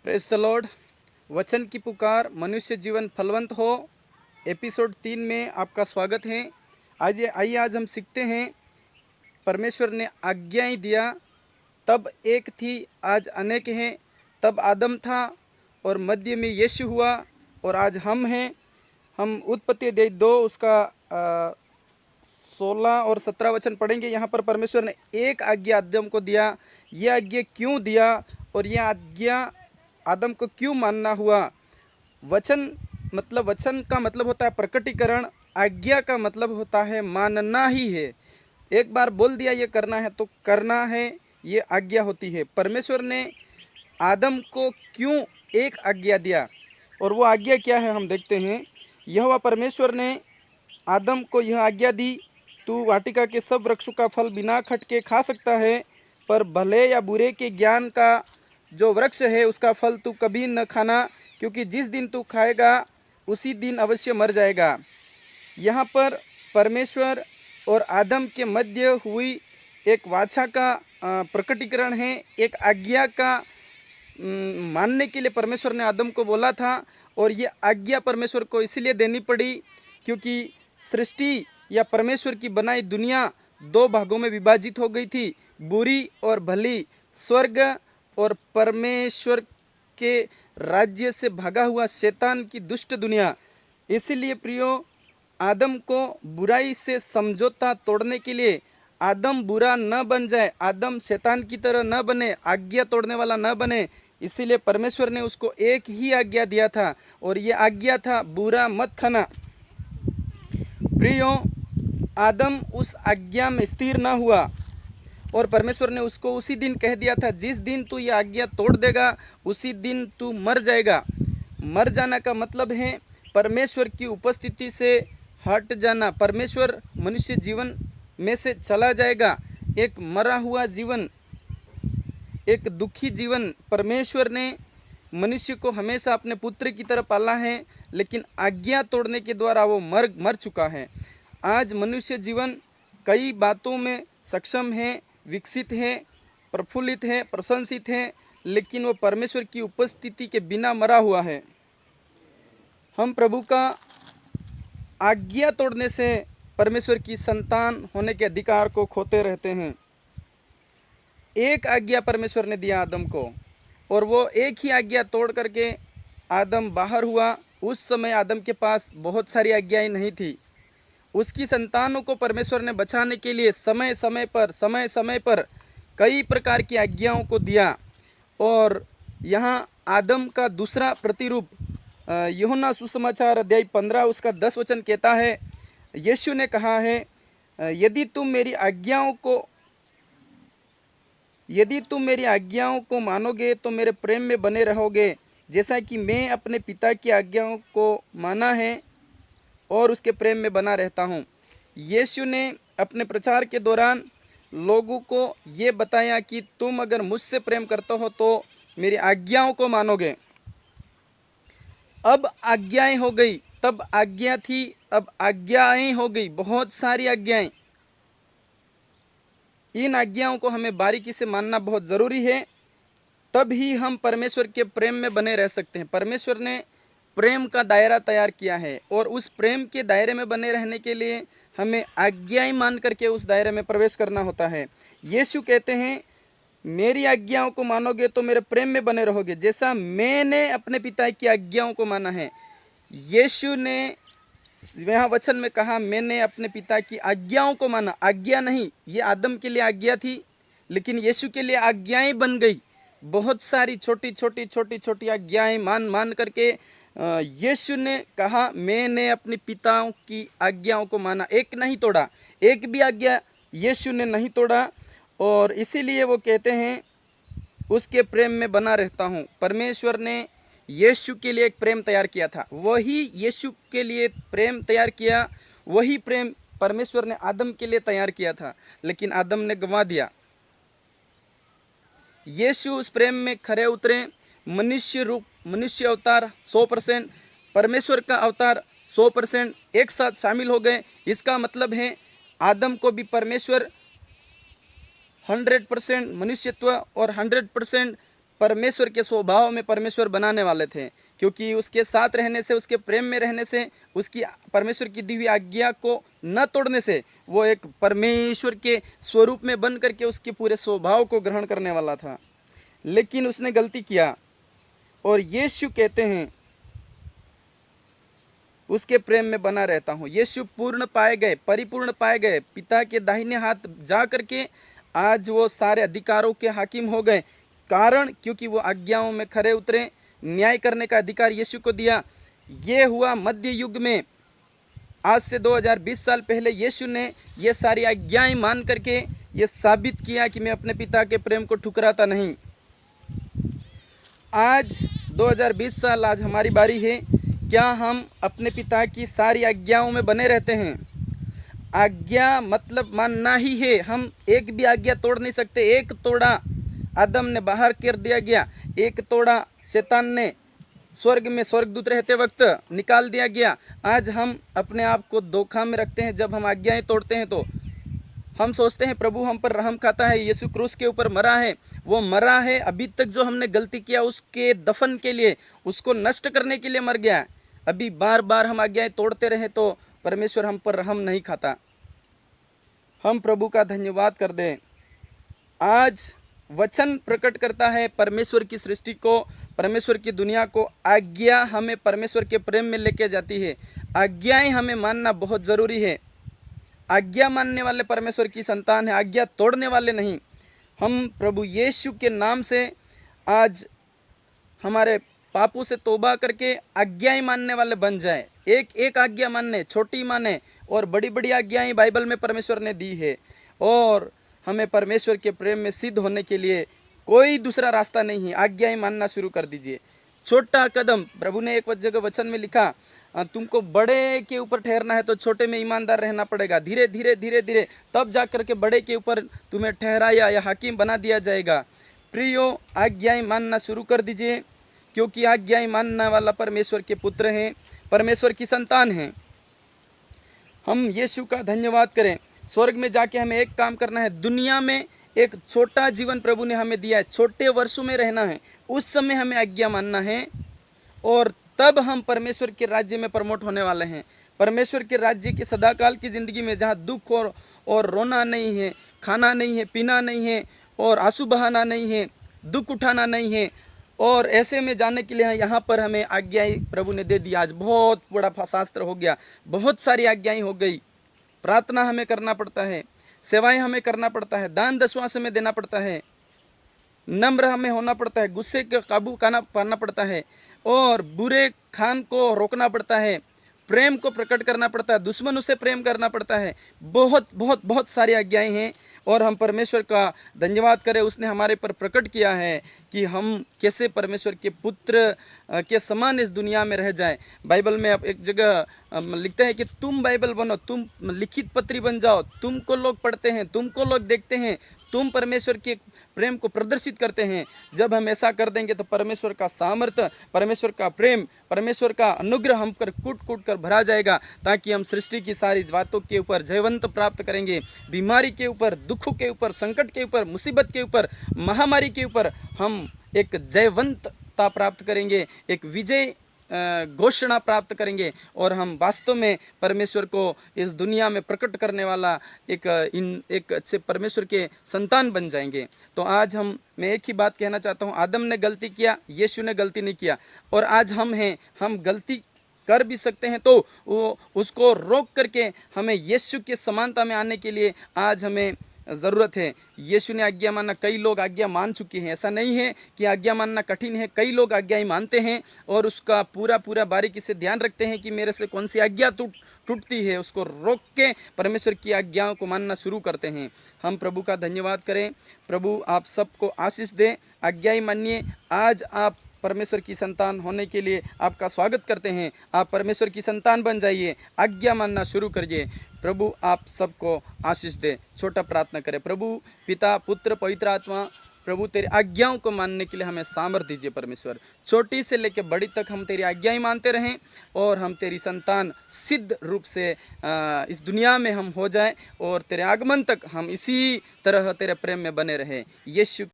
Praise the Lord. वचन की पुकार, मनुष्य जीवन फलवंत हो, एपिसोड 3 में आपका स्वागत है। आइए आज हम सीखते हैं। परमेश्वर ने आज्ञाएं दिया, तब एक थी, आज अनेक हैं। तब आदम था और मध्य में यीशु हुआ और आज हम हैं। हम उत्पत्ति अध्याय 2 उसका 16 और 17 वचन पढ़ेंगे। यहाँ पर परमेश्वर ने एक आज्ञा आदम को दिया। यह आज्ञा क्यों दिया और यह आज्ञा आदम को क्यों मानना हुआ? वचन का मतलब होता है प्रकटीकरण। आज्ञा का मतलब होता है मानना ही है। एक बार बोल दिया ये करना है तो करना है, ये आज्ञा होती है। परमेश्वर ने आदम को क्यों एक आज्ञा दिया और वो आज्ञा क्या है हम देखते हैं। यहोवा परमेश्वर ने आदम को यह आज्ञा दी, तू वाटिका के सब वृक्षों का फल बिना खटके खा सकता है, पर भले या बुरे के ज्ञान का जो वृक्ष है उसका फल तू कभी न खाना, क्योंकि जिस दिन तू खाएगा उसी दिन अवश्य मर जाएगा। यहाँ पर परमेश्वर और आदम के मध्य हुई एक वाचा का प्रकटीकरण है। एक आज्ञा का मानने के लिए परमेश्वर ने आदम को बोला था और ये आज्ञा परमेश्वर को इसलिए देनी पड़ी क्योंकि सृष्टि या परमेश्वर की बनाई दुनिया दो भागों में विभाजित हो गई थी, बुरी और भली। स्वर्ग और परमेश्वर के राज्य से भागा हुआ शैतान की दुष्ट दुनिया। इसीलिए प्रियो, आदम को बुराई से समझौता तोड़ने के लिए, आदम बुरा न बन जाए, आदम शैतान की तरह न बने, आज्ञा तोड़ने वाला न बने, इसीलिए परमेश्वर ने उसको एक ही आज्ञा दिया था और ये आज्ञा था बुरा मत खाना। प्रियो, आदम उस आज्ञा में स्थिर न हुआ और परमेश्वर ने उसको उसी दिन कह दिया था, जिस दिन तू ये आज्ञा तोड़ देगा उसी दिन तू मर जाएगा। मर जाना का मतलब है परमेश्वर की उपस्थिति से हट जाना। परमेश्वर मनुष्य जीवन में से चला जाएगा। एक मरा हुआ जीवन, एक दुखी जीवन। परमेश्वर ने मनुष्य को हमेशा अपने पुत्र की तरह पाला है, लेकिन आज्ञा तोड़ने के द्वारा वो मर चुका है। आज मनुष्य जीवन कई बातों में सक्षम है, विकसित है, प्रफुल्लित है, प्रशंसित है, लेकिन वो परमेश्वर की उपस्थिति के बिना मरा हुआ है। हम प्रभु का आज्ञा तोड़ने से परमेश्वर की संतान होने के अधिकार को खोते रहते हैं। एक आज्ञा परमेश्वर ने दिया आदम को और वो एक ही आज्ञा तोड़ करके आदम बाहर हुआ। उस समय आदम के पास बहुत सारी आज्ञाएं नहीं थी। उसकी संतानों को परमेश्वर ने बचाने के लिए समय समय पर कई प्रकार की आज्ञाओं को दिया। और यहाँ आदम का दूसरा प्रतिरूप यूहन्ना सुसमाचार अध्याय 15 उसका 10 वचन कहता है, यीशु ने कहा है, यदि तुम मेरी आज्ञाओं को मानोगे तो मेरे प्रेम में बने रहोगे, जैसा कि मैं अपने पिता की आज्ञाओं को माना है और उसके प्रेम में बना रहता हूँ। यीशु ने अपने प्रचार के दौरान लोगों को ये बताया कि तुम अगर मुझसे प्रेम करते हो तो मेरी आज्ञाओं को मानोगे। अब आज्ञाएं हो गई, तब आज्ञा थी, अब आज्ञाएं हो गई, बहुत सारी आज्ञाएं। इन आज्ञाओं को हमें बारीकी से मानना बहुत ज़रूरी है, तब ही हम परमेश्वर के प्रेम में बने रह सकते हैं। परमेश्वर ने प्रेम का दायरा तैयार किया है और उस प्रेम के दायरे में बने रहने के लिए हमें आज्ञाएं मान करके उस दायरे में प्रवेश करना होता है। यीशु कहते हैं, मेरी आज्ञाओं को मानोगे तो मेरे प्रेम में बने रहोगे, जैसा मैंने अपने पिता की आज्ञाओं को माना है। यीशु ने यहाँ वचन में कहा, मैंने अपने पिता की आज्ञाओं को माना। आज्ञा नहीं, ये आदम के लिए आज्ञा थी, लेकिन यीशु के लिए आज्ञाएं बन गई। बहुत सारी छोटी छोटी आज्ञाएं मान करके यीशु ने कहा, मैंने अपने पिताओं की आज्ञाओं को माना। एक नहीं तोड़ा, एक भी आज्ञा यीशु ने नहीं तोड़ा और इसीलिए वो कहते हैं, उसके प्रेम में बना रहता हूँ। परमेश्वर ने यीशु के लिए एक प्रेम तैयार किया था, वही यीशु के लिए प्रेम तैयार किया, वही प्रेम परमेश्वर ने आदम के लिए तैयार किया था, लेकिन आदम ने गंवा दिया। यीशु उस प्रेम में खरे उतरे। मनुष्य अवतार 100%, परमेश्वर का अवतार 100% एक साथ शामिल हो गए। इसका मतलब है आदम को भी परमेश्वर 100% मनुष्यत्व और 100% परमेश्वर के स्वभाव में परमेश्वर बनाने वाले थे, क्योंकि उसके साथ रहने से, उसके प्रेम में रहने से, उसकी परमेश्वर की दी हुई आज्ञा को न तोड़ने से वो एक परमेश्वर के स्वरूप में बन करके उसके पूरे स्वभाव को ग्रहण करने वाला था। लेकिन उसने गलती किया और यीशु कहते हैं उसके प्रेम में बना रहता हूँ। यीशु पूर्ण पाए गए, परिपूर्ण पाए गए, पिता के दाहिने हाथ जा करके आज वो सारे अधिकारों के हाकिम हो गए। कारण क्योंकि वो आज्ञाओं में खरे उतरे, न्याय करने का अधिकार यीशु को दिया। ये हुआ मध्य युग में। आज से 2020 साल पहले यीशु ने ये सारी आज्ञाएं मान करके ये साबित किया कि मैं अपने पिता के प्रेम को ठुकराता नहीं। आज 2020 साल, आज हमारी बारी है। क्या हम अपने पिता की सारी आज्ञाओं में बने रहते हैं? आज्ञा मतलब मानना ही है। हम एक भी आज्ञा तोड़ नहीं सकते। एक तोड़ा आदम ने बाहर कर दिया गया, एक तोड़ा शैतान ने स्वर्ग में स्वर्गदूत रहते वक्त निकाल दिया गया। आज हम अपने आप को धोखा में रखते हैं। जब हम आज्ञाएं तोड़ते हैं तो हम सोचते हैं प्रभु हम पर रहम खाता है, यीशु क्रूस के ऊपर मरा है, वो मरा है। अभी तक जो हमने गलती किया उसके दफन के लिए, उसको नष्ट करने के लिए मर गया। अभी बार बार हम आज्ञाएं तोड़ते रहे तो परमेश्वर हम पर रहम नहीं खाता। हम प्रभु का धन्यवाद कर दें। आज वचन प्रकट करता है परमेश्वर की सृष्टि को, परमेश्वर की दुनिया को। आज्ञा हमें परमेश्वर के प्रेम में लेके जाती है। आज्ञाएं हमें मानना बहुत ज़रूरी है। आज्ञा मानने वाले परमेश्वर की संतान है, आज्ञा तोड़ने वाले नहीं। हम प्रभु यीशु के नाम से आज हमारे पापों से तौबा करके आज्ञाएं मानने वाले बन जाए। एक एक आज्ञा मानने, छोटी माने और बड़ी बड़ी आज्ञाएं बाइबल में परमेश्वर ने दी है। और हमें परमेश्वर के प्रेम में सिद्ध होने के लिए कोई दूसरा रास्ता नहीं है। आज्ञाएं मानना शुरू कर दीजिए। छोटा कदम, प्रभु ने एक जगह वचन में लिखा, तुमको बड़े के ऊपर ठहरना है तो छोटे में ईमानदार रहना पड़ेगा। धीरे धीरे धीरे धीरे तब जा कर के बड़े के ऊपर तुम्हें ठहराया या हाकिम बना दिया जाएगा। प्रियो, आज्ञाएं मानना शुरू कर दीजिए, क्योंकि आज्ञाएं मानने वाला परमेश्वर के पुत्र हैं, परमेश्वर की संतान हैं। हम यीशु का धन्यवाद करें। स्वर्ग में जाके हमें एक काम करना है। दुनिया में एक छोटा जीवन प्रभु ने हमें दिया है, छोटे वर्षों में रहना है। उस समय हमें आज्ञा मानना है और तब हम परमेश्वर के राज्य में प्रमोट होने वाले हैं। परमेश्वर के राज्य की सदाकाल की ज़िंदगी में जहाँ दुख और रोना नहीं है, खाना नहीं है, पीना नहीं है और आंसू बहाना नहीं है, दुख उठाना नहीं है, और ऐसे में जाने के लिए यहाँ पर हमें आज्ञाएं प्रभु ने दे दी। आज बहुत बड़ा शास्त्र हो गया, बहुत सारी आज्ञाएं हो गई। प्रार्थना हमें करना पड़ता है, सेवाएं हमें करना पड़ता है, दान दशवां हमें देना पड़ता है, नम्र हमें होना पड़ता है, गुस्से का काबू पाना पड़ता है और बुरे खान को रोकना पड़ता है, प्रेम को प्रकट करना पड़ता है, दुश्मनों से प्रेम करना पड़ता है। बहुत बहुत बहुत सारी आज्ञाएं हैं और हम परमेश्वर का धन्यवाद करें। उसने हमारे पर प्रकट किया है कि हम कैसे परमेश्वर के पुत्र के समान इस दुनिया में रह जाएं। बाइबल में अब एक जगह लिखते हैं कि तुम बाइबल बनो, तुम लिखित पत्री बन जाओ, तुमको लोग पढ़ते हैं, तुमको लोग देखते हैं, तुम परमेश्वर के प्रेम को प्रदर्शित करते हैं। जब हम ऐसा कर देंगे तो परमेश्वर का सामर्थ्य, परमेश्वर का प्रेम, परमेश्वर का अनुग्रह हम पर कूट कूट कर भरा जाएगा, ताकि हम सृष्टि की सारी बातों के ऊपर जयवंत प्राप्त करेंगे। बीमारी के ऊपर, दुखों के ऊपर, संकट के ऊपर, मुसीबत के ऊपर, महामारी के ऊपर हम एक जयवंतता प्राप्त करेंगे, एक विजय घोषणा प्राप्त करेंगे और हम वास्तव में परमेश्वर को इस दुनिया में प्रकट करने वाला एक अच्छे परमेश्वर के संतान बन जाएंगे। तो आज मैं एक ही बात कहना चाहता हूँ, आदम ने गलती किया, यीशु ने गलती नहीं किया, और आज हम हैं, हम गलती कर भी सकते हैं तो उसको रोक करके हमें यीशु के समानता में आने के लिए आज हमें ज़रूरत है। यीशु ने आज्ञा मानना, कई लोग आज्ञा मान चुके हैं। ऐसा नहीं है कि आज्ञा मानना कठिन है, कई लोग आज्ञाएं मानते हैं और उसका पूरा बारीकी से ध्यान रखते हैं कि मेरे से कौन सी आज्ञा टूटती है, उसको रोक के परमेश्वर की आज्ञाओं को मानना शुरू करते हैं। हम प्रभु का धन्यवाद करें। प्रभु आप सबको आशीष दें। आज्ञाएं मानिए। आज आप परमेश्वर की संतान होने के लिए आपका स्वागत करते हैं। आप परमेश्वर की संतान बन जाइए, आज्ञा मानना शुरू करिए। प्रभु आप सबको आशीष दे। छोटा प्रार्थना करें। प्रभु पिता, पुत्र, पवित्र आत्मा, प्रभु तेरी आज्ञाओं को मानने के लिए हमें सामर्थ्य दीजिए। परमेश्वर, छोटी से लेकर बड़ी तक हम तेरी आज्ञाएं मानते रहें और हम तेरी संतान सिद्ध रूप से इस दुनिया में हम हो जाएं और तेरे आगमन तक हम इसी तरह तेरे प्रेम में बने रहें। यीशु